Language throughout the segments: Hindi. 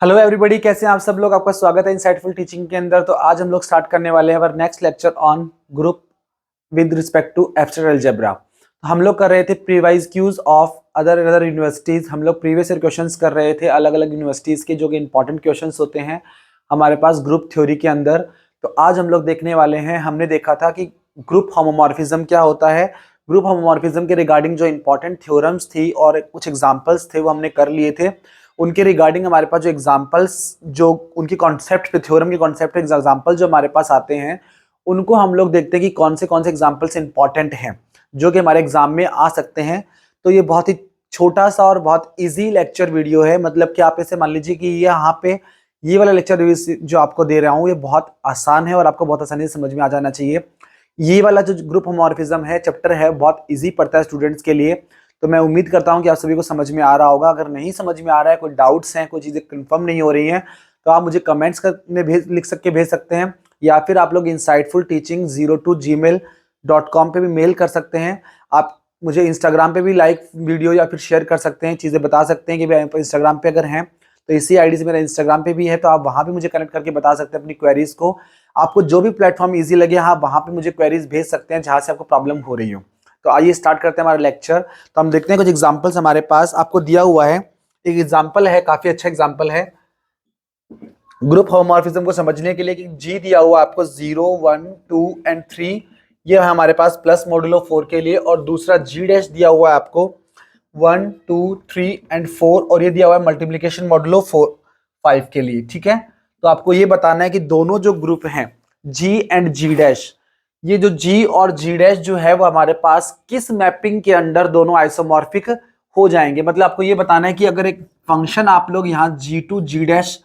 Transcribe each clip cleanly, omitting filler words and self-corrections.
हेलो एवरीबॉडी, कैसे हैं आप सब लोग। आपका स्वागत है इंसाइटफुल टीचिंग के अंदर। तो आज हम लोग स्टार्ट करने वाले हैं हमारा next lecture on group with respect to abstract algebra. हम लोग कर रहे थे previous Qs of other universities. हम लोग प्रीवियस ईयर क्वेश्चंस कर रहे थे अलग अलग यूनिवर्सिटीज के, जो कि इंपॉर्टेंट क्वेश्चंस होते हैं हमारे पास ग्रुप थ्योरी के अंदर। तो आज हम लोग देखने वाले हैं, हमने देखा था कि ग्रुप होमोमॉर्फिज्म क्या होता है। ग्रुप होमोमॉर्फिज्म के रिगार्डिंग जो इंपॉर्टेंट थ्योरम्स थी और कुछ एग्जाम्पल्स थे वो हमने कर लिए थे। उनके रिगार्डिंग हमारे पास जो एग्जाम्पल्स, जो उनकी कॉन्सेप्ट पे, थ्योरम के कॉन्सेप्ट एग्जाम्पल जो हमारे पास आते हैं, उनको हम लोग देखते हैं कि कौन से एग्जाम्पल्स इंपॉर्टेंट हैं जो कि हमारे एग्जाम में आ सकते हैं। तो ये बहुत ही छोटा सा और बहुत इजी लेक्चर वीडियो है। मतलब कि आप इसे मान लीजिए कि ये यहाँ पे ये वाला लेक्चर जो आपको दे रहा हूँ ये बहुत आसान है और आपको बहुत आसानी से समझ में आ जाना चाहिए। ये वाला जो ग्रुप होमोमॉर्फिज्म है चैप्टर है, बहुत इजी पड़ता है स्टूडेंट्स के लिए। तो मैं उम्मीद करता हूं कि आप सभी को समझ में आ रहा होगा। अगर नहीं समझ में आ रहा है, कोई डाउट्स हैं, कोई चीज़ें कंफर्म नहीं हो रही हैं, तो आप मुझे कमेंट्स में भेज सकते हैं, या फिर आप लोग insightfulteaching02@gmail.com पे भी मेल कर सकते हैं। आप मुझे इंस्टाग्राम पे भी लाइक वीडियो या फिर शेयर कर सकते हैं, चीज़ें बता सकते हैं कि भाई इंस्टाग्राम पे अगर हैं तो इसी आईडी से मेरा इंस्टाग्राम पे भी है, तो आप वहाँ पे मुझे कनेक्ट करके बता सकते हैं अपनी क्वेरीज को। आपको जो भी प्लेटफॉर्म ईजी लगे, हाँ वहाँ पे मुझे क्वेरीज भेज सकते हैं जहाँ से आपको प्रॉब्लम हो रही हो। तो आइए स्टार्ट करते हैं हमारा लेक्चर। तो हम देखते हैं कुछ एग्जांपल्स हमारे पास आपको दिया हुआ है। एक एग्जांपल है, काफी अच्छा एग्जांपल है ग्रुप होमोमॉर्फिज्म को समझने के लिए कि जी दिया हुआ आपको 0, 1, 2 एंड 3, ये है हमारे पास प्लस मॉड्यूलो 4 के लिए, और दूसरा जी डैश दिया हुआ है आपको 1, 2, 3 एंड 4, और ये दिया हुआ है मल्टीप्लीकेशन मॉड्यूलो 5 के लिए। ठीक है, तो आपको ये बताना है कि दोनों जो ग्रुप हैं जी एंड जी डैश, ये जो जी और जी डैश जो है वो हमारे पास किस मैपिंग के अंडर दोनों आइसोमॉर्फिक हो जाएंगे। मतलब आपको ये बताना है कि अगर एक फंक्शन आप लोग यहाँ जी2 जी डैश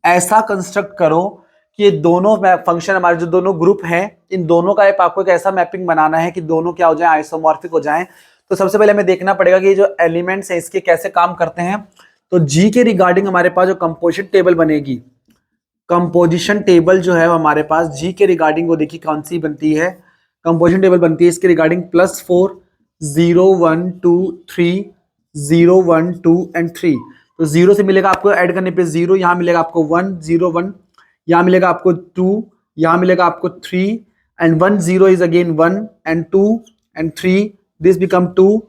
ऐसा कंस्ट्रक्ट करो कि ये दोनों फंक्शन, हमारे जो दोनों ग्रुप हैं, इन दोनों का आपको एक ऐसा मैपिंग बनाना है कि दोनों क्या हो जाए, आइसोमॉर्फिक हो जाएं। तो सबसे पहले हमें देखना पड़ेगा कि ये जो एलिमेंट्स हैं इसके कैसे काम करते हैं। तो जी के रिगार्डिंग हमारे पास जो कंपोजिशन टेबल बनेगी, कंपोजिशन टेबल जो है हमारे पास जी के रिगार्डिंग, वो देखिए कौन सी बनती है। कंपोजिशन टेबल बनती है इसके रिगार्डिंग +4, 0, 1, 2, 3, 0, 1, 2 एंड 3। तो 0 से मिलेगा आपको ऐड करने पे 0, यहाँ मिलेगा आपको 1, 0, 1, यहाँ मिलेगा आपको 2, यहाँ मिलेगा आपको 3 and 1, 0 is again 1 and 2 and 3, this become 2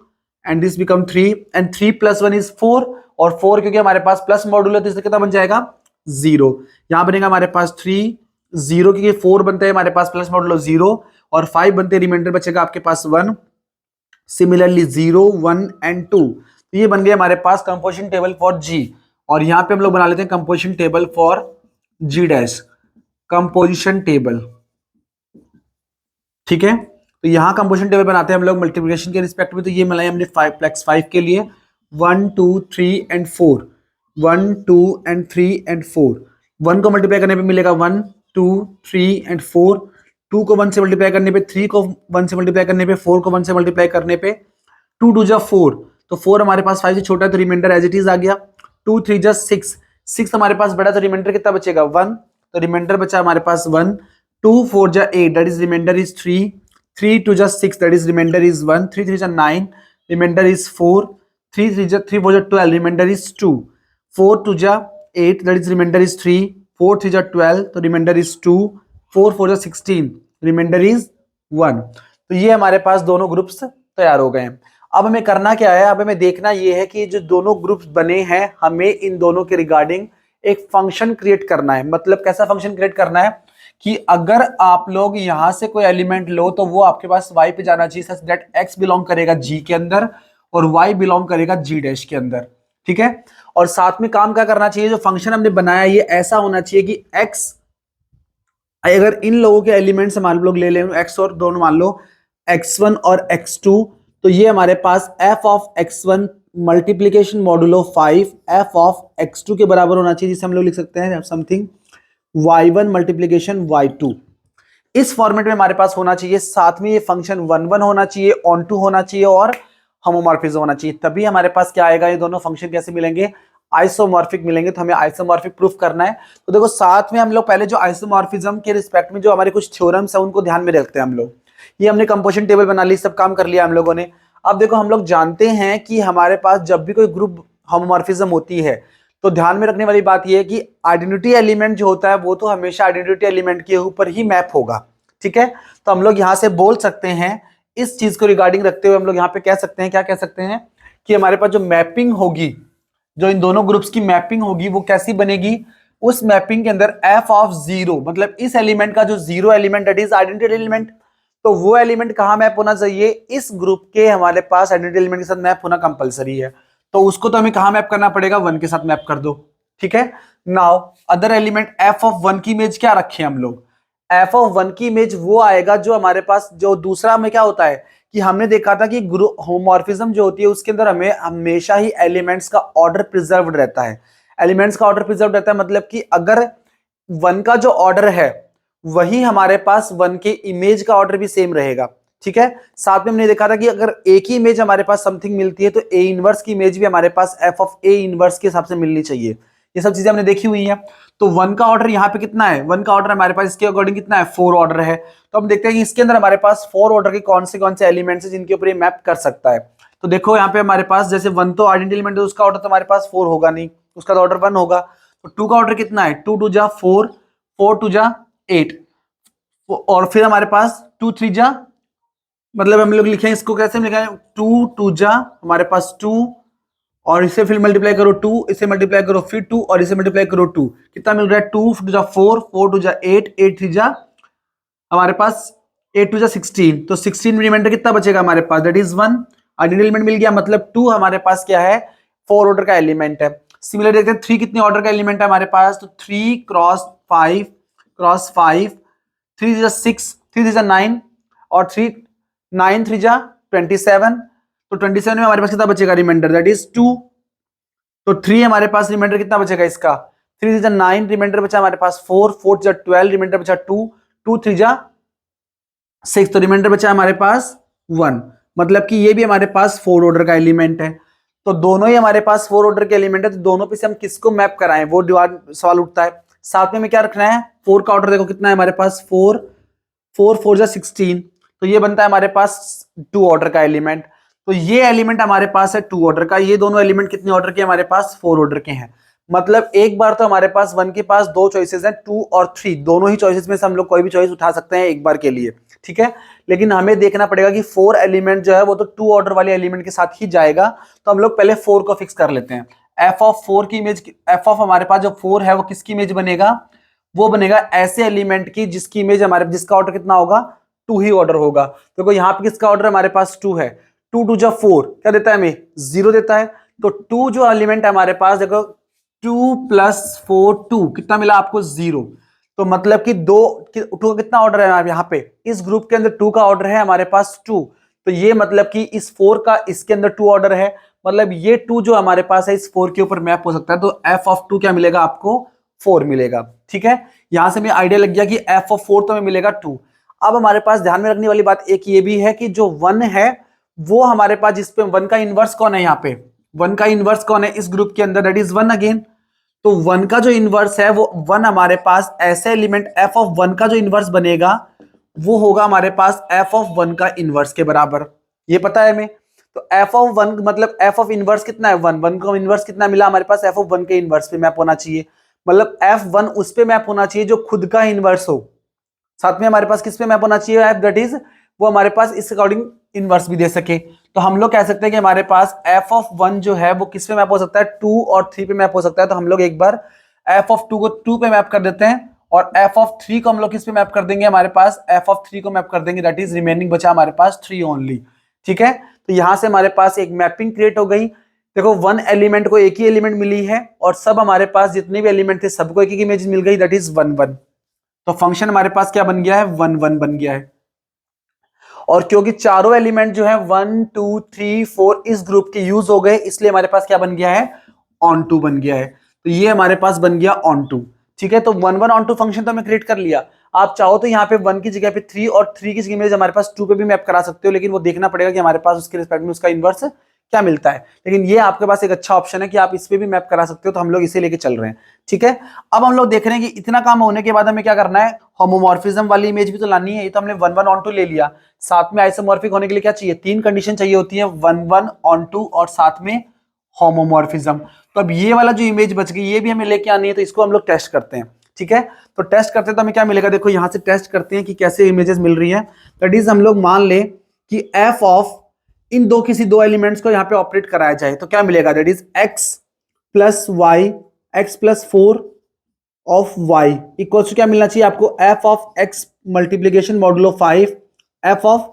and this become 3 and 3 + 1 is 4, और 4 क्योंकि हमारे पास प्लस मॉड्यूल है तो इससे कितना बन जाएगा 0। यहाँ बनेगा हमारे पास 3, 0 क्योंकि 4 बनते हैं हमारे पास प्लस मॉड्यूलो 0, और 5 बनते हैं, रिमाइंडर बचेगा आपके पास 1। सिमिलरली 0, 1 एंड 2, तो ये बन गया हमारे पास कंपोजिशन टेबल फॉर जी। और यहाँ पे हम लोग बना लेते हैं composition table for G dash, composition table. ठीक है, तो यहाँ कंपोजिशन टेबल बनाते हैं हम लोग मल्टीप्लिकेशन के रिस्पेक्ट में। तो ये बनाया हमने 5 के लिए 1, 2, 3 एंड 4, 1, 2 एंड 3 एंड 4। 1 को मल्टीप्लाई करने पे मिलेगा 1, 2, 3 एंड 4। 2 को 1 से मल्टीप्लाई करने पे, 3 को 1 से मल्टीप्लाई करने पे, 4 को 1 से मल्टीप्लाई करने पे 2 2 जा 4, तो 4 हमारे पास 5 से छोटा है तो रिमाइंडर एज इट इज आ गया। 2 3 जा 6, 6 हमारे पास बड़ा, तो रिमाइंडर कितना बचेगा 1, तो रिमाइंडर बचा हमारे पास 1। 2 4 जा 8, दैट इज रिमाइंडर इज 3। 3 2 जा 6, दैट इज रिमाइंडर इज 1। 3 3 जा 9, रिमाइंडर इज 4। 3 4 जा 12, रिमाइंडर इज 2। 4 2 जा 8, दैट इज रिमाइंडर इज 3। 4 3 जा 12, तो रिमाइंडर इज 2। 4 4 जा 16, रिमाइंडर इज 1। तो ये हमारे पास दोनों ग्रुप्स तैयार हो गए हैं। अब हमें करना क्या है, अब हमें देखना ये है कि जो दोनों ग्रुप्स बने हैं, हमें इन दोनों के रिगार्डिंग एक फंक्शन क्रिएट करना है। मतलब कैसा फंक्शन क्रिएट करना है कि अगर आप लोग यहां से कोई एलिमेंट लो तो वो आपके पास y पे जाना चाहिए, सच दैट x बिलोंग करेगा g के अंदर और y बिलोंग करेगा g डैश के अंदर। ठीक है, और साथ में काम क्या करना चाहिए, जो फंक्शन हमने बनाया ये ऐसा होना चाहिए कि x, अगर इन लोगों के एलिमेंट्स मान लोग ले लें x और दोनों मान लो x1 और x2, तो ये हमारे पास f of x1 multiplication modulo 5 f of x2 के बराबर होना चाहिए, जिसे हम लोग लिख सकते हैं समथिंग y1 मल्टीप्लीकेशन y2। इस फॉर्मेट में हमारे पास होना चाहिए। साथ में ये फंक्शन 1 1 होना चाहिए, ऑन टू होना चाहिए और होमोमॉर्फिज्म होना चाहिए, तभी हमारे पास क्या आएगा, ये दोनों फंक्शन कैसे मिलेंगे, आइसोमॉर्फिक मिलेंगे। तो हमें आइसोमॉर्फिक प्रूफ करना है। तो देखो साथ में हम लोग पहले जो आइसोमॉर्फिज्म के रिस्पेक्ट में जो हमारे कुछ थ्योरम्स है उनको ध्यान में रखते हैं हम लोग। ये हमने कंपोजिशन टेबल बना ली, सब काम कर लिया हम लोगों ने। अब देखो हम लोग जानते हैं कि हमारे पास जब भी कोई ग्रुप होमोमॉर्फिज्म होती है तो ध्यान में रखने वाली बात यह है कि आइडेंटिटी एलिमेंट जो होता है वो तो हमेशा आइडेंटिटी एलिमेंट के ऊपर ही मैप होगा, ठीक है। तो हम लोग यहां से बोल सकते हैं, इस चीज को रिगार्डिंग रखते हुए हम लोग यहाँ पे कह सकते हैं, क्या कह सकते हैं कि हमारे पास जो मैपिंग होगी, जो इन दोनों ग्रुप्स की मैपिंग होगी वो कैसी बनेगी, उस मैपिंग के अंदर एफ ऑफ जीरो, मतलब इस एलिमेंट का जो zero element that is identity element, तो वो एलिमेंट कहां मैप होना चाहिए, इस ग्रुप के हमारे पास आइडेंटिटी एलिमेंट के साथ मैप होना कंपलसरी है। तो उसको तो हमें कहां मैप करना पड़ेगा, 1 के साथ मैप कर दो, ठीक है। Now other element F of 1 की इमेज क्या रखे हम लोग, एफ ऑफ 1 की इमेज वो आएगा जो हमारे पास, जो दूसरा में क्या होता है कि हमने देखा था कि ग्रुप होमोमॉर्फिज्म जो होती है उसके अंदर हमें हमेशा ही एलिमेंट्स का ऑर्डर प्रिजर्व्ड रहता है। एलिमेंट्स का ऑर्डर प्रिजर्व रहता है मतलब कि अगर 1 का जो ऑर्डर है वही हमारे पास 1 के इमेज का ऑर्डर भी सेम रहेगा, ठीक है। साथ में हमने देखा था कि अगर एक ही इमेज हमारे पास समथिंग मिलती है तो ए इनवर्स की इमेज भी हमारे पास एफ ऑफ ए इनवर्स के हिसाब से मिलनी चाहिए। ये सब चीजें हमने देखी हुई है। तो 1 का ऑर्डर यहाँ पे कितना है, 1 का ऑर्डर हमारे पास इसके अकॉर्डिंग कितना है, 4 ऑर्डर है। तो हम देखते हैं कि इसके अंदर हमारे पास 4 ऑर्डर के कौन से एलिमेंट्स है जिनके ऊपर ये मैप कर सकता है। तो देखो यहाँ पे हमारे पास जैसे 1 तो आइडेंटिटी एलिमेंट है, उसका ऑर्डर तो हमारे पास 4 होगा नहीं, उसका तो ऑर्डर 1 होगा। तो 2 का ऑर्डर कितना है, 2 2 जा 4, 4 2 जा 8, और फिर हमारे पास 2 3 जा, मतलब हम लोग लिखे इसको कैसे लिखा है, 2 2 जा हमारे पास 2, और इसे फिर मल्टीप्लाई करो 2, इसे मल्टीप्लाई करो फिर 2, और इसे मल्टीप्लाई करो 2, कितना मिल रहा है, 2 2 जा 4, 4 2 जा 8, 8 3 जा हमारे पास 8 2 जा 16, तो 16 रिमाइंडर कितना बचेगा हमारे पास, दैट इज 1। आइडेंटिटी एलिमेंट मिल गया, मतलब 2 हमारे पास क्या है, 4 ऑर्डर का एलिमेंट है। सिमिलर देखते हैं 3 कितने ऑर्डर का एलिमेंट है हमारे पास, तो 3 क्रॉस 5 क्रॉस 5, 3 जा 6, 3 जा 9, और 3 9 3 जा 27, तो 27 में हमारे पास कितना बचेगा रिमाइंडर, दैट इज 2। तो 3 हमारे पास रिमाइंडर कितना बचेगा इसका, 3 जा 9 रिमाइंडर बचा हमारे पास 4, 4 जा 12 रिमाइंडर बचा 2, 2 3 जा 6, तो रिमाइंडर बचा हमारे पास 1। मतलब कि ये भी हमारे पास 4 ऑर्डर का एलिमेंट है। तो दोनों ही हमारे पास 4 ऑर्डर के एलिमेंट है, तो दोनों पे से हम किसको मैप कराएं वो सवाल उठता है। साथ में हमें क्या रखना है, 4 का ऑर्डर देखो कितना है हमारे पास, 4 4 4 जा 16, तो ये बनता है हमारे पास 2 ऑर्डर का एलिमेंट। तो ये एलिमेंट हमारे पास है 2 ऑर्डर का, ये दोनों एलिमेंट कितने ऑर्डर के हमारे पास, 4 ऑर्डर के हैं। मतलब एक बार तो हमारे पास 1 के पास 2 चॉइसेस हैं, 2 और 3, दोनों ही चॉइसेस में से हम लोग कोई भी चॉइस उठा सकते हैं एक बार के लिए, ठीक है। लेकिन हमें देखना पड़ेगा कि 4 एलिमेंट जो है वो तो 2 ऑर्डर वाले एलिमेंट के साथ ही जाएगा। तो हम लोग पहले 4 को फिक्स कर लेते हैं। एफ ऑफ 4 की इमेज, एफ ऑफ हमारे पास जो 4 है वो किसकी इमेज बनेगा, वो बनेगा ऐसे एलिमेंट की जिसकी इमेज हमारे, जिसका ऑर्डर कितना होगा, 2 ही ऑर्डर होगा। देखो यहाँ पे किसका ऑर्डर हमारे पास 2 है, 2 2 जा 4 क्या देता है हमें, 0 देता है। तो 2 जो एलिमेंट है हमारे पास, देखो 2 + 4 2 कितना मिला आपको, 0। तो मतलब कि 2 का कितना ऑर्डर है यहाँ पे, इस ग्रुप के अंदर 2 का ऑर्डर है हमारे पास 2। तो ये मतलब कि इस 4 का इसके अंदर 2 ऑर्डर है, मतलब ये 2 जो हमारे पास है इस 4 के ऊपर मैप हो सकता है। तो एफ ऑफ 2 क्या मिलेगा आपको, 4 मिलेगा, ठीक है। यहां से हमें आइडिया लग गया कि एफ ऑफ 4 तो हमें मिलेगा 2। अब हमारे पास ध्यान में रखने वाली बात एक ये भी है कि जो 1 है वो हमारे पास, जिसपे 1 का इनवर्स कौन है, यहाँ पे 1 का इनवर्स कौन है इस ग्रुप के अंदर, दैट इज 1 अगेन। तो 1 का जो इनवर्स है वो 1 हमारे पास ऐसे एलिमेंट एफ ऑफ 1 का जो इनवर्स बनेगा वो होगा हमारे पास एफ ऑफ 1 का इनवर्स के बराबर, ये पता है हमें। तो एफ ऑफ 1 मतलब एफ ऑफ इनवर्स कितना है, 1 1 का इनवर्स कितना मिला हमारे पास, एफ ऑफ 1 के इनवर्स पे मैप होना चाहिए। मतलब F1 उस पे मैप होना चाहिए जो खुद का इनवर्स हो। साथ में हमारे पास किस पे मैप होना चाहिए, F दैट इज वो हमारे पास इस अकॉर्डिंग इनवर्स भी दे सके। तो हम लोग कह सकते हैं कि हमारे पास f ऑफ 1 जो है वो किस पे मैप हो सकता है, 2 और 3 पे मैप हो सकता है। तो हम लोग एक बार f ऑफ 2 को 2 पे मैप कर देते हैं, और f ऑफ 3 को हम लोग किस पे मैप कर देंगे, हमारे पास f ऑफ 3 को मैप कर देंगे, दैट इज रिमेनिंग बचा हमारे पास 3 ओनली, ठीक है। तो यहां से हमारे पास एक मैपिंग क्रिएट हो गई। देखो 1 एलिमेंट को एक ही एलिमेंट मिली है, और सब हमारे पास जितने भी एलिमेंट थे सबको एक ही इमेज मिल गई, दैट इज 1 1। तो फंक्शन हमारे पास क्या बन गया है, 1 1 बन गया है। और क्योंकि चारों एलिमेंट जो है 1 2 3 4 इस ग्रुप के यूज हो गए, इसलिए हमारे पास क्या बन गया है, ऑन टू बन गया है। तो ये हमारे पास बन गया ऑन टू, ठीक है। तो 1 1 ऑन टू फंक्शन तो हमें क्रिएट कर लिया। आप चाहो तो यहाँ पे 1 की जगह पे 3 और 3 की इमेज हमारे पास 2 पे भी मैप करा सकते हो, लेकिन वो देखना पड़ेगा कि हमारे पास उसके रिस्पेक्ट में उसका इनवर्स क्या मिलता है। लेकिन ये आपके पास एक अच्छा ऑप्शन है कि आप इस पे भी मैप करा सकते हो, तो हम लोग इसे लेके चल रहे हैं, ठीक है। अब हम लोग देख रहे हैं कि इतना काम होने के बाद हमें क्या करना है, होमोमॉर्फिज्म वाली इमेज भी तो लानी है। ये तो हमने 1 1 ऑन टू ले लिया, साथ में आइसोमॉर्फिक होने के लिए क्या चाहिए, 3 कंडीशन चाहिए होती है, 1 1 ऑन टू और साथ में होमोमॉर्फिज्म। तो अब ये वाला जो इमेज बच गई ये भी हमें लेके आनी है, तो इसको हम लोग टेस्ट करते हैं। ठीक है, तो टेस्ट करते हैं तो हमें क्या मिलेगा, देखो यहां से टेस्ट करते हैं कि कैसे इमेजेस मिल रही हैं। दैट इज हम लोग मान ले कि एफ ऑफ इन दो किसी दो एलिमेंट्स को यहाँ पे ऑपरेट कराया जाए तो क्या मिलेगा, that is x plus y, x plus 4 of y equals to क्या मिलना चाहिए आपको, f of x multiplication modulo 5 f of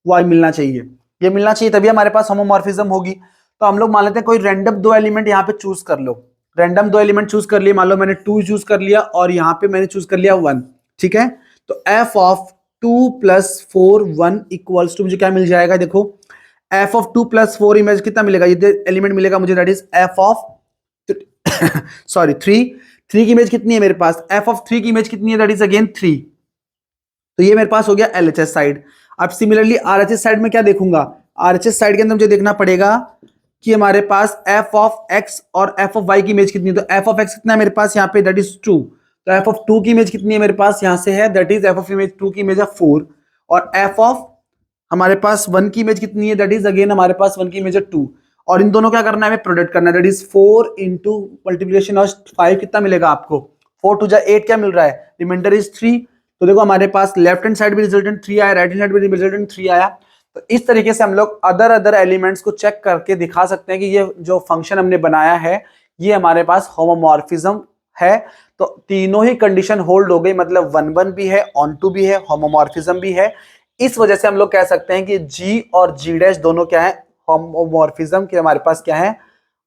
y मिलना चाहिए। ये मिलना चाहिए तभी हमारे पास होमोमॉर्फिज्म होगी। तो हम लोग मान लेते हैं कोई रैंडम दो एलिमेंट यहाँ पे चूज कर लो, रैंडम दो एलिमेंट चूज कर लिए, मान लो मैंने 2 चूज कर लिया और यहाँ पे मैंने चूज कर लिया 1। ठीक है, तो f of 2 plus 4 1 equals to मुझे क्या मिल जाएगा, देखो एफ ऑफ 2 प्लस 4 इमेज कितना मिलेगा, ये एलिमेंट मिलेगा मुझे, that is f of sorry 3 की इमेज कितनी है मेरे पास, एफ ऑफ 3 की इमेज कितनी है, दैट इज अगेन 3। तो ये मेरे पास हो गया एलएचएस साइड। अब सिमिलरली आरएचएस साइड में क्या देखूंगा, आरएचएस साइड के अंदर मुझे देखना पड़ेगा कि हमारे पास एफ ऑफ एक्स और एफ ऑफ वाई की इमेज कितनी है। तो एफ ऑफ एक्स कितना है मेरे पास यहाँ पे, दैट इज 2। तो एफ ऑफ 2 की इमेज कितनी है मेरे पास यहाँ से है, that is f of image 2 की इमेज है 4। और एफ ऑफ हमारे पास 1 की इमेज कितनी है, दैट इज अगेन हमारे पास 1 की इमेज है 2। और इन दोनों क्या करना है, हमें प्रोडक्ट करना है, that is 4 into multiplication of 5 कितना मिलेगा आपको, 4 टू जा 8 क्या मिल रहा है, रिमाइंडर इज 3। तो देखो हमारे पास लेफ्ट हैंड साइड भी रिजल्टेंट 3 आया, राइट हैंड साइड भी रिजल्टेंट 3 आया। तो इस तरीके से हम लोग अदर एलिमेंट्स को चेक करके दिखा सकते हैं कि ये जो फंक्शन हमने बनाया है ये हमारे पास होमोमॉर्फिज्म है। तो तीनों ही कंडीशन होल्ड हो गई, मतलब 1 1 भी है, ऑन टू भी है, होमोमॉर्फिज्म भी है। इस वजह से हम लोग कह सकते हैं कि जी और जी डैश दोनों क्या है, होमोमॉर्फिज्म के हमारे पास क्या है,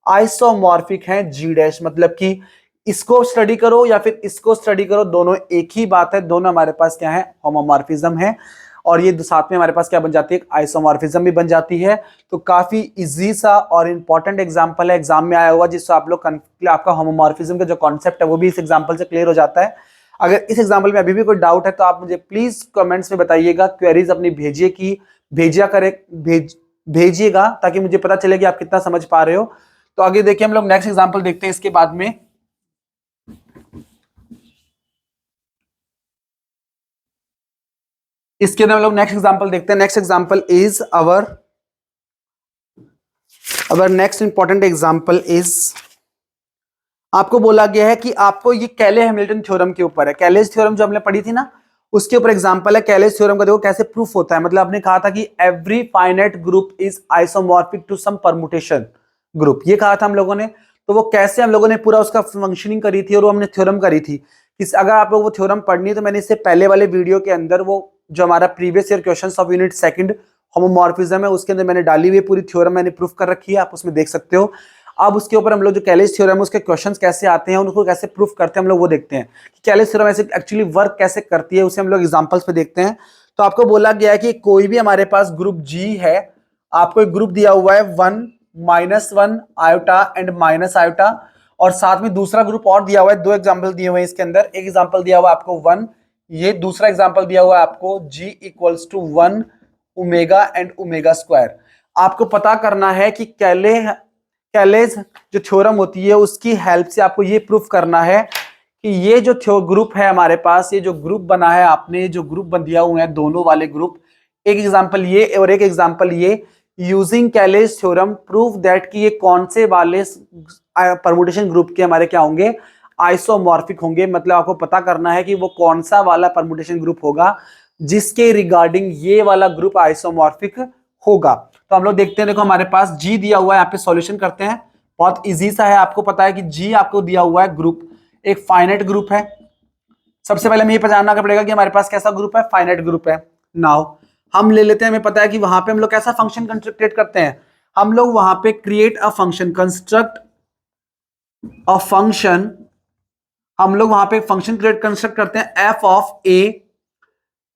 आइसोमॉर्फिक है। जी डैश मतलब कि इसको स्टडी करो या फिर इसको स्टडी करो, दोनों एक ही बात है, दोनों हमारे पास क्या है, होमोमॉर्फिज्म है। और ये साथ में हमारे पास क्या बन जाती है, आइसोमॉर्फिज्म भी बन जाती है। तो काफी इजी सा और इंपॉर्टेंट एग्जांपल है, एग्जाम में आया हुआ, जिससे आप लोग आपका होमोमॉर्फिज्म का जो कॉन्सेप्ट है वो भी इस एग्जांपल से क्लियर हो जाता है। अगर इस एग्जांपल में अभी भी कोई डाउट है तो आप मुझे प्लीज कमेंट्स में बताइएगा, क्वेरीज अपनी भेजिएगा ताकि मुझे पता चले कि आप कितना समझ पा रहे हो। तो आगे देखिए हम लोग नेक्स्ट एग्जांपल देखते हैं इसके बाद में। इसके अंदर हम लोग नेक्स्ट एग्जांपल देखते हैं। Next example is our next important example is, आपको बोला गया है कि आपको ये कैले हैमिल्टन थ्योरम के ऊपर है, कैलेज थ्योरम जो हमने पढ़ी थी ना उसके ऊपर एग्जांपल है। कैलेज थ्योरम का देखो कैसे प्रूफ होता है, मतलब आपने कहा था कि every finite group is isomorphic to some permutation group, ये कहा था हम लोगों ने। तो वो कैसे हम लोगों ने पूरा उसका फंक्शनिंग करी थी और वो हमने थ्योरम करी थी कि अगर आप लोग वो थ्योरम पढ़नी है तो मैंने इससे पहले वाले वीडियो के अंदर वो जो हमारा previous year questions of unit second homomorphism है उसके अंदर मैंने डाली हुई पूरी थ्योरम मैंने प्रूफ कर रखी है, आप उसमें देख सकते हो। अब उसके ऊपर हम लोग जो कैलेज थ्योरम है उसके क्वेश्चंस कैसे आते हैं, उनको कैसे प्रूफ करते हैं हम लोग वो देखते हैं कि कैलेज थ्योरम ऐसे एक्चुअली वर्क कैसे करती है, उसे हम लोग एग्जांपल्स पे देखते हैं। तो आपको बोला गया है कि कोई भी हमारे पास ग्रुप जी है, आपको एक ग्रुप दिया हुआ है 1 -1 आयोटा एंड माइनस आयोटा, और साथ में दूसरा ग्रुप और दिया हुआ है, दो एग्जांपल दिए हुए हैं इसके अंदर। एक एग्जांपल दिया हुआ है आपको 1, ये दूसरा एग्जांपल दिया हुआ है आपको g equals to 1 omega and omega square. आपको पता करना है कि कैलेज जो थ्योरम होती है उसकी हेल्प से आपको ये प्रूफ करना है कि ये जो ग्रुप है हमारे पास, ये जो ग्रुप बना है आपने, जो ग्रुप बन दिया हुए हैं दोनों वाले ग्रुप, एक एग्जांपल ये और एक एग्जांपल ये, यूजिंग कैलेज थ्योरम प्रूफ दैट कि ये कौन से वाले परमुटेशन ग्रुप के हमारे क्या होंगे, आइसोमॉर्फिक होंगे। मतलब आपको पता करना है कि वो कौन सा वाला परमुटेशन ग्रुप होगा जिसके रिगार्डिंग ये वाला ग्रुप आइसोमॉर्फिक होगा। तो हम लोग देखते हैं, देखो हमारे पास जी दिया हुआ है, यहाँ पे सॉल्यूशन करते हैं, बहुत इजी सा है। आपको पता है कि जी आपको दिया हुआ है ग्रुप एक फाइनाइट ग्रुप है। सबसे पहले हमें ये पहचानना पड़ेगा कि हमारे पास कैसा ग्रुप है, फाइनाइट ग्रुप है। नाउ हम ले लेते हैं, हमें पता है कि वहां पे हम लोग कैसा फंक्शन क्रिएट करते हैं, हम लोग वहां पे create a function, construct a function, हम लोग वहां पे फंक्शन कंस्ट्रक्ट करते हैं f of a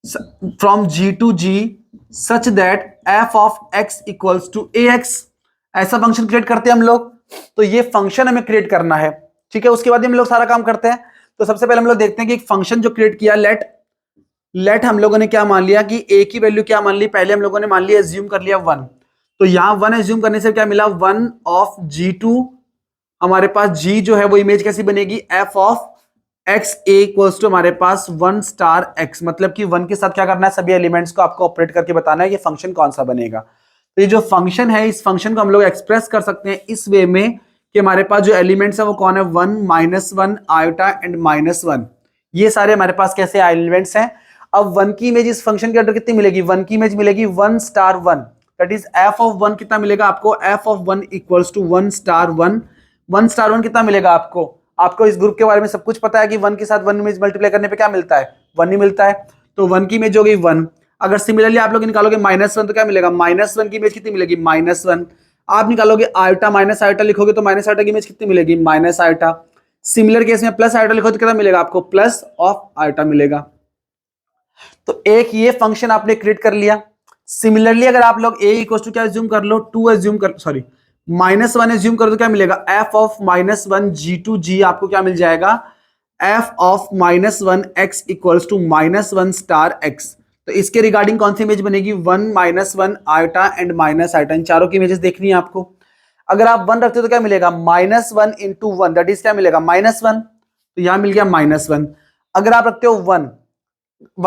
from G to G such that f of x equals to a x, ऐसा फंक्शन क्रिएट करते हैं हम लोग। तो ये फंक्शन हमें क्रिएट करना है, ठीक है। उसके बाद हम लोग सारा काम करते हैं। तो सबसे पहले हम लोग देखते हैं कि एक फंक्शन जो क्रिएट किया, लेट हम लोगों ने क्या मान लिया कि ए की वैल्यू क्या मान ली, पहले हम लोगों ने मान लिया एज्यूम कर लिया 1। तो यहां 1 एज्यूम करने से क्या मिला, 1 ऑफ g2, हमारे पास g जो है वो इमेज कैसी बनेगी, f of x a equals to हमारे पास 1 स्टार x, मतलब कि 1 के साथ क्या करना है, सभी एलिमेंट्स को आपको ऑपरेट करके बताना है कि फंक्शन कौन सा बनेगा। तो ये जो फंक्शन है, इस फंक्शन को हम लोग एक्सप्रेस कर सकते हैं इस वे में कि हमारे पास जो एलिमेंट्स है वो कौन है, 1, -1, आयोटा एंड -1। ये सारे हमारे पास कैसे एलिमेंट्स हैं। अब 1 की इमेज इस फंक्शन के अंदर कितनी मिलेगी, 1 की इमेज मिलेगी 1 star 1, that is f of 1 कितना मिलेगा आपको, f of 1 equals to 1 star 1। 1 star 1 कितना मिलेगा आपको, आपको इस ग्रुप के बारे में सब कुछ पता है कि 1 के साथ 1 इमेज मल्टीप्लाई करने पे क्या मिलता है, 1 ही मिलता है। तो 1 की इमेज हो गई 1। अगर सिमिलरली आप लोग निकालोगे -1 तो क्या मिलेगा, -1 की इमेज कितनी मिलेगी, -1। आप निकालोगे आयोटा माइनस आयोटा लिखोगे तो माइनस आयोटा की इमेज कितनी मिलेगी, माइनस आयोटा। सिमिलर केस में प्लस आयोटा लिखो तो कितना मिलेगा आपको, प्लस ऑफ आयोटा मिलेगा। तो एक ये फंक्शन आपने क्रिएट कर लिया। सिमिलरली अगर आप लोग a इक्वल टू क्या एज्यूम कर लो, 2 एज्यूम कर, सॉरी -1 एज्यूम कर दो, क्या मिलेगा, f ऑफ -1 g आपको क्या मिल जाएगा, f of -1 x equals to -1 star x। तो इसके रिगार्डिंग कौन सी इमेज बनेगी, 1 -1 आयोटा एंड माइनस आयोटा, इन चारों की इमेजेस देखनी है आपको। अगर आप 1 रखते हो तो क्या मिलेगा, -1 इंटू 1 दैट इज क्या मिलेगा, -1। तो यहां मिल गया -1। अगर आप रखते हो 1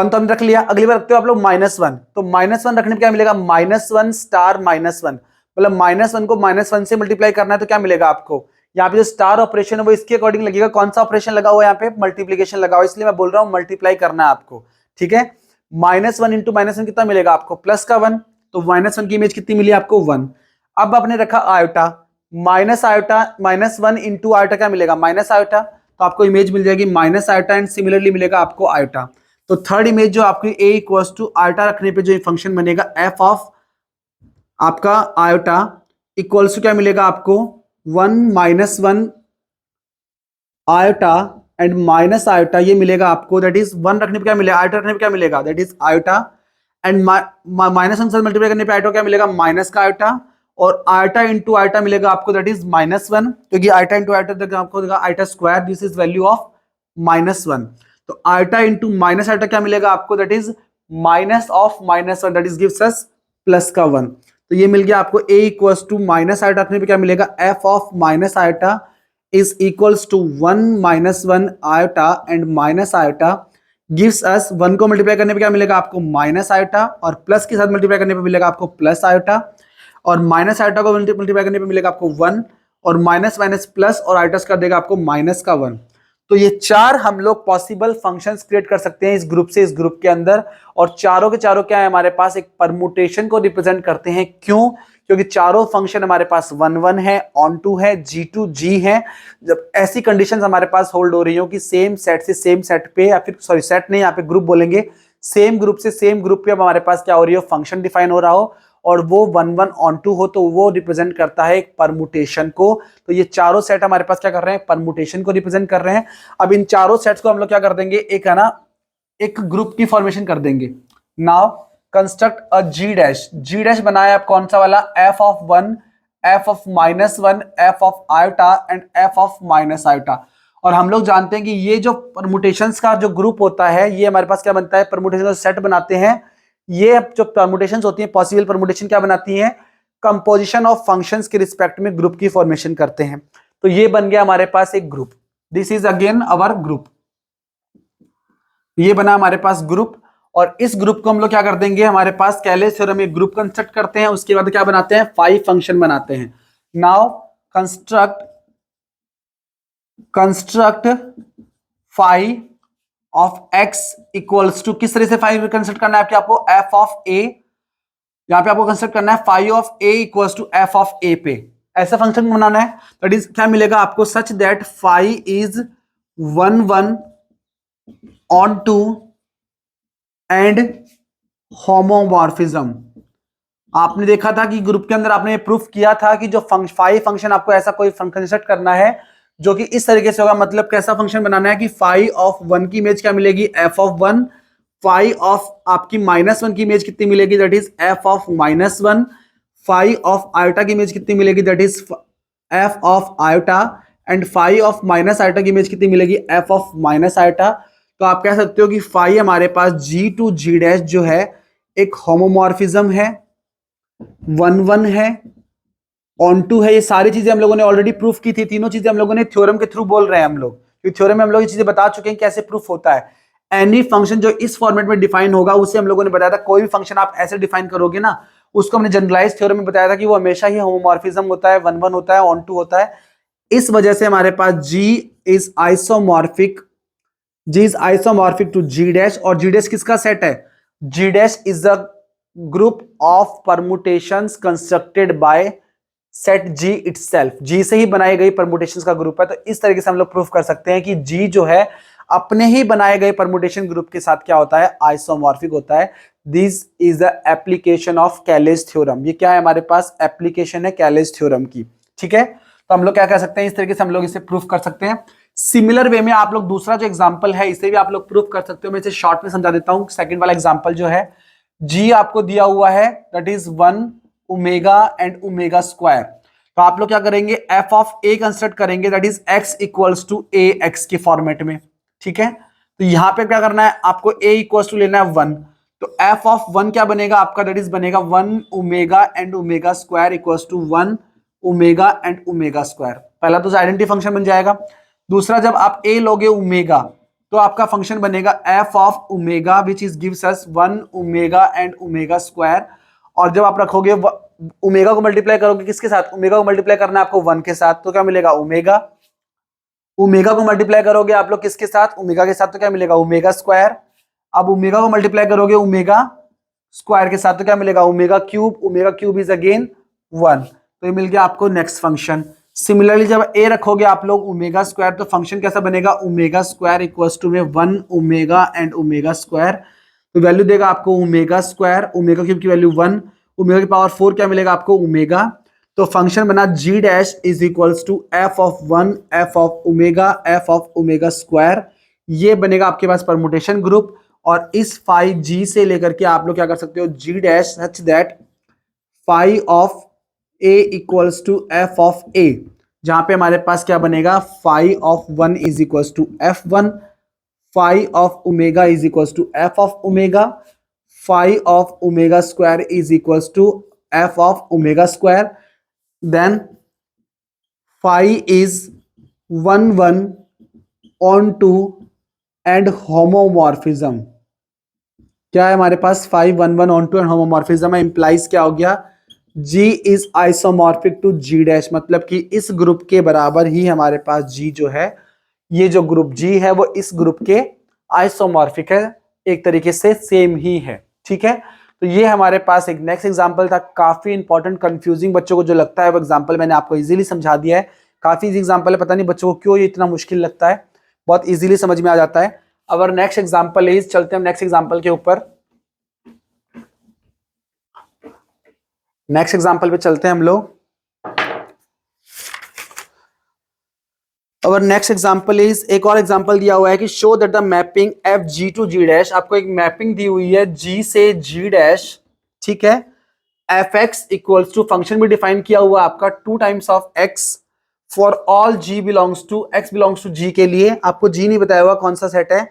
तो हमने रख लिया, अगली बार रखते हो आप लोग -1, तो -1 रखने पे क्या मिलेगा, -1 स्टार -1, मतलब -1 को -1 से मल्टीप्लाई करना है तो क्या मिलेगा आपको, यहाँ पे जो स्टार ऑपरेशन है वो इसके अकॉर्डिंग लगेगा। कौन सा ऑपरेशन लगा हुआ है यहाँ पे, मल्टीप्लीकेशन लगा हुआ है, इसलिए मैं बोल रहा हूँ मल्टीप्लाई करना है आपको, ठीक है। -1 इंटू -1 कितना मिलेगा आपको, प्लस का 1, तो -1 की इमेज कितनी मिली आपको, 1। अब आपने रखा आयोटा, -1 इंटू आयोटा क्या मिलेगा, माइनस आयोटा, तो आपको इमेज मिल जाएगी माइनस आयोटा एंड सिमिलरली मिलेगा आपको आयोटा। तो थर्ड इमेज जो आपकी a इक्वल्स टू आयोटा रखने पे जो फंक्शन बनेगा f ऑफ आपका आयोटा इक्वल्स टू क्या मिलेगा आपको, 1 -1 आयोटा एंड माइनस आयोटा, ये मिलेगा आपको, दैट इज 1 रखने पे क्या मिलेगा, आयोटा रखने पे क्या मिलेगा, दैट इज आयोटा एंड -1 से मल्टीप्लाई करने पे आयोटा क्या मिलेगा, माइनस का आयोटा, और आयोटा इंटू आयोटा मिलेगा आपको, दैट इज -1, क्योंकि आयोटा इंटू आयोटा आपको देगा iota square, this is value of -1। तो आयोटा इंटू माइनस आयोटा क्या मिलेगा आपको, that is minus of -1, that is gives us plus का 1। तो ये मिल गया आपको a equals to minus iota रखने पे क्या मिलेगा, f of minus iota is equals to 1 -1 iota and minus iota gives us 1 को मल्टीप्लाई करने पे क्या मिलेगा आपको, माइनस आयोटा, और प्लस के साथ मल्टीप्लाई करने पे मिलेगा आपको प्लस आयोटा, और माइनस आयोटा को मल्टीप्लाई करने पे मिलेगा आपको 1, और माइनस माइनस प्लस और आयोटा कर देगा आपको माइनस का 1। तो ये 4 हम लोग पॉसिबल फंक्शंस क्रिएट कर सकते हैं इस ग्रुप से इस ग्रुप के अंदर, और चारों के चारों क्या है हमारे पास एक परमुटेशन को रिप्रेजेंट करते हैं। क्यों, क्योंकि चारों फंक्शन हमारे पास 1 1 है, ऑन टू है, G2 G है। जब ऐसी कंडीशंस हमारे पास होल्ड हो रही हो कि सेम सेट से सेम सेट पे, या फिर सॉरी सेट नहीं, यहाँ पे ग्रुप बोलेंगे, सेम ग्रुप से सेम ग्रुप पे अब हमारे पास क्या हो रही हो, फंक्शन डिफाइन हो रहा हो, और वो 1 1 ऑन टू हो, तो वो रिप्रेजेंट करता है एक परमुटेशन को। तो ये चारों सेट हमारे पास क्या कर रहे हैं, परमुटेशन को रिप्रेजेंट कर रहे हैं। अब इन चारों सेट्स को हम लोग क्या कर देंगे, एक है ना, एक ग्रुप की फॉर्मेशन कर देंगे। Now construct a G dash बनाया आप कौन सा वाला, f of 1, f of -1, f of iota and f of minus iota. और हम लोग जानते हैं कि ये जो परमुटेशंस का जो ग्रुप होता है, ये हमारे पास क्या बनता है, परमुटेशन का सेट बनाते हैं। ये जो परमुटेशंस होती हैं, पॉसिबल परमुटेशन क्या बनाती हैं, कंपोजिशन ऑफ फंक्शंस के रिस्पेक्ट में ग्रुप की फॉर्मेशन करते हैं। तो ये बन गया हमारे पास एक group, this is again our group, ये बना हमारे पास ग्रुप। और इस ग्रुप को हम लोग क्या कर देंगे, हमारे पास कैले थ्योरम एक ग्रुप कंस्ट्रक्ट करते हैं, उसके बाद क्या बनाते हैं, 5 फंक्शन बनाते हैं। Now construct 5 of x equals to, किस तरह से 5 कंस्ट्रक्ट करना है आपको, f ऑफ a, यहां पे आपको कंस्ट्रक्ट करना है 5 of a equals to f of a पे, ऐसा फंक्शन बनाना है। दैट इज क्या मिलेगा आपको, such that 5 is 1 1 onto and homomorphism. आपने देखा था कि ग्रुप के अंदर आपने प्रूफ किया था कि जो 5 फंक्शन आपको ऐसा कोई कंस्ट्रक्ट करना है जो कि इस तरीके से होगा, मतलब कैसा फंक्शन बनाना है कि 5 ऑफ 1 की इमेज क्या मिलेगी, f ऑफ 1, 5 ऑफ आपकी -1 की इमेज कितनी मिलेगी, that is f of -1, 5 of iota की इमेज कितनी मिलेगी, that is f of iota, and 5 of minus iota की इमेज कितनी मिलेगी, f ऑफ माइनस आयोटा। तो आप कह सकते हो कि 5 हमारे पास G2 G डैश जो है एक होमोमॉर्फिज्म है, 1 1 है, ऑन टू है। ये सारी चीजें हम लोगों ने ऑलरेडी प्रूफ की थी, तीनों चीजें हम लोगों ने थ्योरम के थ्रू बोल रहे हैं हम लोग, क्योंकि थ्योरम में हम लोग ये चीजें बता चुके हैं कैसे प्रूफ होता है। एनी फंक्शन जो इस फॉर्मेट में डिफाइन होगा उसे हम लोगों ने बताया था, कोई भी फंक्शन आप ऐसे डिफाइन करोगे ना, उसको हमने जनरलाइज थ्योरम में बताया था कि वो हमेशा ही होमोमॉर्फिज्म होता है, 1 1 होता है, ऑन 2 होता है। इस वजह से हमारे पास G is isomorphic, G is isomorphic to G dash, और G डैश किसका सेट है? G dash is the group of permutations constructed by set G itself, G से ही बनाई गई परमुटेशंस का ग्रुप है। तो इस तरीके से हम लोग प्रूफ कर सकते हैं कि G जो है अपने ही बनाए गए परमुटेशन ग्रुप के साथ क्या होता है? आइसोमॉर्फिक होता है। This is the application of Cayley's theorem. ये क्या है? हमारे पास एप्लीकेशन है कैलेज थ्योरम की, ठीक है। तो हम लोग क्या कह सकते हैं? इस तरीके से हम लोग इसे प्रूफ कर सकते हैं। सिमिलर वे में आप लोग दूसरा जो एग्जांपल है इसे भी आप लोग प्रूफ कर सकते हो। मैं इसे शॉर्ट में समझा देता हूं। सेकंड वाला एग्जांपल जो है, G आपको दिया हुआ है that is 1 omega and omega square. तो आप लोग क्या करेंगे? एफ ऑफ ए कंस्ट्रक्ट करेंगे that is x equals to a x के फॉर्मेट में, ठीक है। तो यहां पे क्या करना है? आपको a इक्वल्स टू लेना है 1। तो एफ ऑफ 1 क्या बनेगा आपका? दैट इज बनेगा 1 omega and omega square equals to 1 omega and omega square. पहला तो आइडेंटिटी फंक्शन बन जाएगा। दूसरा, जब आप a लोगे ओमेगा तो आपका फंक्शन बनेगा F of omega which is gives us 1 omega and omega square. और जब आप रखोगे ओमेगा को मल्टीप्लाई करोगे किसके साथ? ओमेगा को मल्टीप्लाई करना है आपको 1 के साथ, तो क्या मिलेगा? ओमेगा। ओमेगा को मल्टीप्लाई करोगे आप लोग किसके साथ? ओमेगा के साथ, तो क्या मिलेगा? Omega square. अब ओमेगा को मल्टीप्लाई करोगे ओमेगा स्क्वायर के साथ, तो क्या मिलेगा? Omega cube. Omega cube is again 1। तो ये मिल गया आपको नेक्स्ट फंक्शन। सिमिलरली जब a रखोगे आप लोग ओमेगा स्क्वायर, तो फंक्शन कैसा बनेगा? ओमेगा स्क्वायर इक्वल्स टू में 1 ओमेगा एंड ओमेगा स्क्वायर। तो वैल्यू देगा आपको ओमेगा स्क्वायर, ओमेगा क्यूब की वैल्यू 1, ओमेगा की पावर 4 क्या मिलेगा आपको? ओमेगा। तो फंक्शन बना G dash is equals to F of 1 f of omega square. ये बनेगा आपके पास परमुटेशन ग्रुप। और इस फाई G से लेकर के आप लोग क्या कर सकते हो? G dash such that phi of a equals to F of a, जहां पे हमारे पास क्या बनेगा? Phi of 1 is equals to f1, phi of omega is equals to F of omega, phi of omega square is equals to F of omega square. Then phi is 1 1 on 2 and homomorphism. क्या है हमारे पास? फाई 1 1 ऑन 2 एंड होमोमॉर्फिज्म है। इंप्लाइज क्या हो गया? G is isomorphic to G dash, मतलब कि इस ग्रुप के बराबर ही हमारे पास G जो है, ये जो ग्रुप G है वो इस ग्रुप के आइसोमॉर्फिक है, एक तरीके से सेम ही है, ठीक है। तो ये हमारे पास एक नेक्स्ट एग्जांपल था। काफी इंपॉर्टेंट, कंफ्यूजिंग बच्चों को जो लगता है वो एग्जांपल मैंने आपको इजीली समझा दिया है। काफी इजी एग्जांपल है, पता नहीं बच्चों को क्यों ये इतना मुश्किल लगता है, बहुत इजीली समझ में आ जाता है। अब नेक्स्ट एग्जांपल इज, चलते हैं नेक्स्ट एग्जांपल के ऊपर। नेक्स्ट एग्जांपल पे चलते हैं हम लोग। और नेक्स्ट एग्जांपल इज, एक और एग्जांपल दिया हुआ है कि show that the mapping f G to G dash. आपको एक मैपिंग दी हुई है G से G डैश, ठीक है। F x equals to, function भी डिफाइन किया हुआ आपका 2 times of x for all G belongs to x belongs to G के लिए। आपको G नहीं बताया हुआ कौन सा सेट है।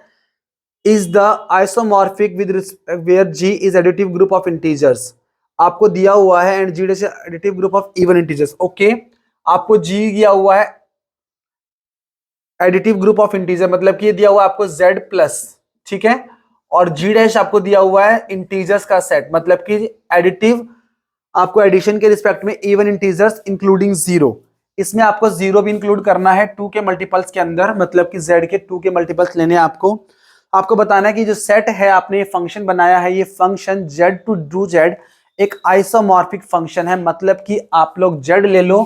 Is the isomorphic with where G is additive group of integers. आपको दिया हुआ है and G dash additive group of even integers. Okay, आपको G दिया हुआ है एडिटिव ग्रुप ऑफ इंटीजर, मतलब कि ये दिया हुआ है आपको Z प्लस, ठीक है। और G डैश आपको दिया हुआ है इंटीजर्स का सेट, मतलब कि एडिटिव आपको एडिशन के रिस्पेक्ट में इवन इंटीजर्स इंक्लूडिंग 0। इसमें आपको 0 भी इंक्लूड करना है 2 के मल्टीपल्स के अंदर, मतलब कि Z के 2 के मल्टीपल्स लेने हैं आपको बताना है कि जो सेट है आपने ये फंक्शन बनाया है, ये function Z to do Z एक आइसोमॉर्फिक फंक्शन है। मतलब कि आप लोग Z ले लो,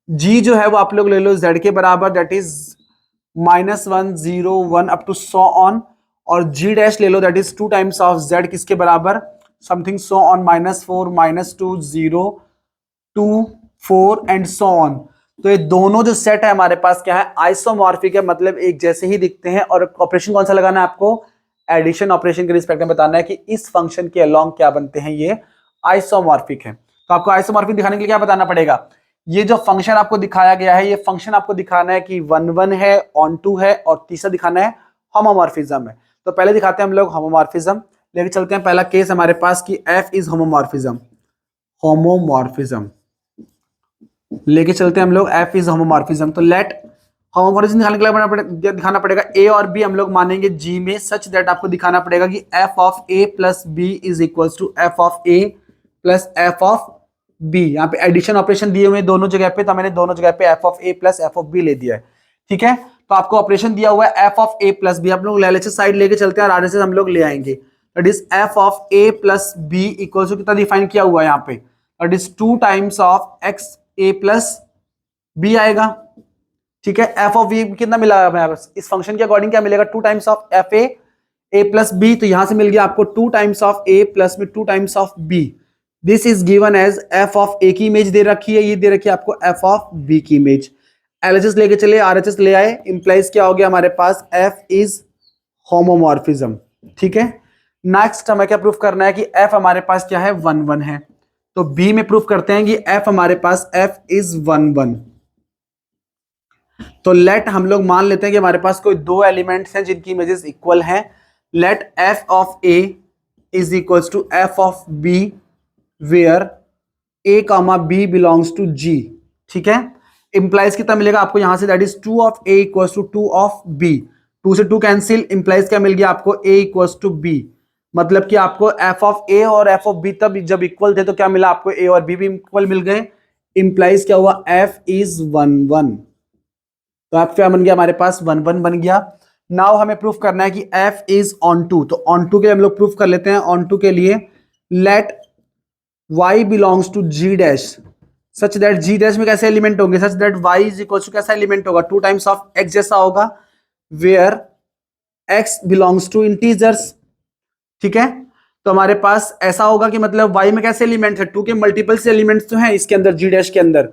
G जो है वो आप लोग ले लो Z के बराबर, that is -1 0 1 up to so on. और G डैश ले लो that is 2 times of Z किसके बराबर, something so on -4 -2 0 2 4 and so on. तो ये दोनों जो सेट है हमारे पास क्या है? आइसोमॉर्फिक है, मतलब एक जैसे ही दिखते हैं। और ऑपरेशन कौन सा लगाना है आपको? एडिशन ऑपरेशन के रिस्पेक्ट में बताना है कि इस फंक्शन के अलोंग क्या बनते हैं, ये आइसोमॉर्फिक है। तो आपको आइसोमॉर्फिक दिखाने के लिए क्या बताना पड़ेगा? ये जो फंक्शन आपको दिखाया गया है, ये फंक्शन आपको दिखाना है कि 1 1 है, ऑन 2 है, और तीसरा दिखाना है होमोमॉर्फिज्म है। तो पहले दिखाते हैं हम लोग होमोमॉर्फिज्म, लेके चलते हैं। पहला केस हमारे पास कि f इज होमोमॉर्फिज्म, लेके चलते हैं हम लोग f इज होमोमॉर्फिज्म। तो लेट होमोमॉर्फिज्म दिखाना पड़ेगा a और b हम लोग मानेंगे G में, सच दैट आपको दिखाना पड़ेगा कि f of a plus b is equals to f of a plus f of b. यहाँ पे एडिशन ऑपरेशन दिए हुए दोनों जगह पे, तो मैंने दोनों जगह पे f of a plus f of b ले दिया है। ठीक है, तो आपको ऑपरेशन दिया हुआ है f of a plus b, आप लोग एलएचएस साइड लेके चलते हैं और आरएचएस हम लोग ले आएंगे। That is f of a plus b equal to कितना डिफाइन किया हुआ है यहाँ पे, that is 2 times of x a plus b आएगा। ठीक है, एफ ऑफ बी कितना मिला हमें इस फंक्शन के अकॉर्डिंग, क्या मिलेगा 2 times of f a plus b, तो यहां से मिल गया आपको 2 टाइम्स ऑफ ए प्लस में 2 times of B. This is given as F of A की इमेज दे रखी है, ये दे रखी है आपको एफ ऑफ बी की इमेज। एलएचएस लेके चले, आरएचएस ले आए, इंप्लाइज क्या हो गया हमारे पास, एफ इज होमोमॉर्फिज्म। ठीक है, नेक्स्ट हमें क्या प्रूफ करना है कि एफ हमारे पास क्या है 1 1 है, तो बी में प्रूफ करते हैं कि एफ हमारे पास एफ इज 1 1। तो लेट हम लोग मान लेते हैं कि हमारे पास कोई दो एलिमेंट्स हैं जिनकी इमेजेस इक्वल हैं। Let F of A is equals to F of B where A comma B belongs to G. ठीक है, इंप्लाइज कितना मिलेगा आपको यहां से, that is 2 of A equals to 2 of B. 2 से 2 कैंसिल, इंप्लाइज क्या मिल गया आपको, ए इक्वल्स टू बी। मतलब कि आपको एफ ऑफ ए और एफ ऑफ बी तब जब इक्वल थे तो क्या मिला आपको, ए और बी भी इक्वल मिल गए। इंप्लाइज क्या हुआ, एफ इज 1 1। तो एफ क्या बन गया हमारे पास 1 1 बन गया। नाउ हमें प्रूफ करना है कि एफ इज ऑन टू, तो ऑन टू के हम लोग प्रूफ कर लेते हैं। ऑन टू के लिए let y belongs to g dash such that g dash में कैसे एलिमेंट होंगे, such that y is equal to कैसा एलिमेंट होगा, 2 टाइम्स ऑफ x जैसा होगा, where x belongs to integers. ठीक है, तो हमारे पास ऐसा होगा कि मतलब y में कैसे एलिमेंट है, 2 के मल्टीपल से एलिमेंट्स तो हैं इसके अंदर, g डैश के अंदर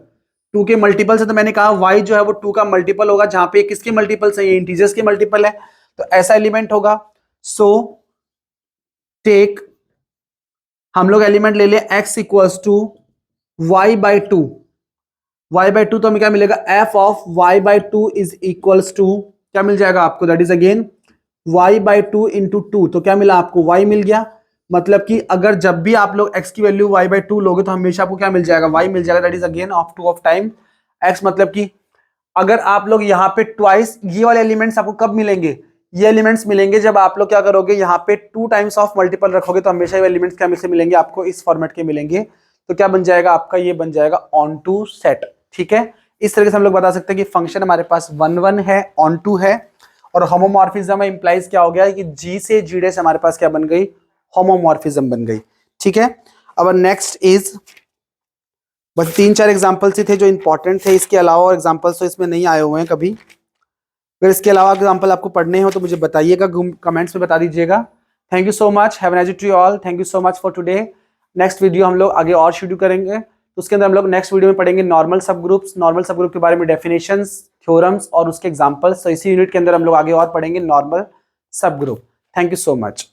2 के मल्टीपल से, तो मैंने कहा y जो है वो 2 का मल्टीपल होगा, जहां पे किसके मल्टीपल से, ये इंटीजर्स के मल्टीपल है, तो ऐसा एलिमेंट होगा। सो टेक हम लोग एलिमेंट ले ले x equals to y by 2, तो हमें क्या मिलेगा, f of y by 2 is equals to क्या मिल जाएगा आपको, that is again y by 2 into 2, तो क्या मिला आपको, y मिल गया। मतलब कि अगर जब भी आप लोग x की वैल्यू y बाई 2 लोगे तो हमेशा आपको क्या मिल जाएगा, y मिल जाएगा, that is again of 2 of time x। मतलब कि अगर आप लोग यहाँ पे ट्वाइस, ये वाले एलिमेंट्स आपको कब मिलेंगे, ये एलिमेंट्स मिलेंगे जब आप लोग क्या करोगे, यहाँ पे 2 टाइम्स ऑफ मल्टीपल रखोगे, तो हमेशा ये एलिमेंट्स क्या से मिलेंगे आपको, इस फॉर्मेट के मिलेंगे। तो क्या बन जाएगा आपका, ये बन जाएगा ऑन टू सेट। ठीक है, इस तरह से हम लोग बता सकते हैं कि फंक्शन हमारे पास 1 1 है, ऑन टू है, और होमोमॉर्फिज्म में इंप्लाइज क्या हो गया कि जी से जी डैश हमारे पास क्या बन गई, होमोमॉर्फिज्म बन गई। ठीक है, अब नेक्स्ट इज, बस 3-4 एग्जांपल्स ही थे जो इंपॉर्टेंट थे, इसके अलावा एग्जांपल्स तो इसमें नहीं आए हुए हैं कभी। अगर इसके अलावा एग्जांपल आपको पढ़ने हो तो मुझे बताइएगा, कमेंट्स में बता दीजिएगा। Thank you so much, have a nice day to you all, thank you so much for today. Next video हम लोग आगे और शेड्यूल करेंगे, तो उसके अंदर हम लोग नेक्स्ट वीडियो में पढ़ेंगे नॉर्मल सब ग्रुप्स, नॉर्मल सब ग्रुप के बारे में डेफिनेशंस, थ्योरम्स और उसके एग्जांपल्स। तो इसी यूनिट के अंदर हम लोग आगे और पढ़ेंगे नॉर्मल सब group. Thank you so much.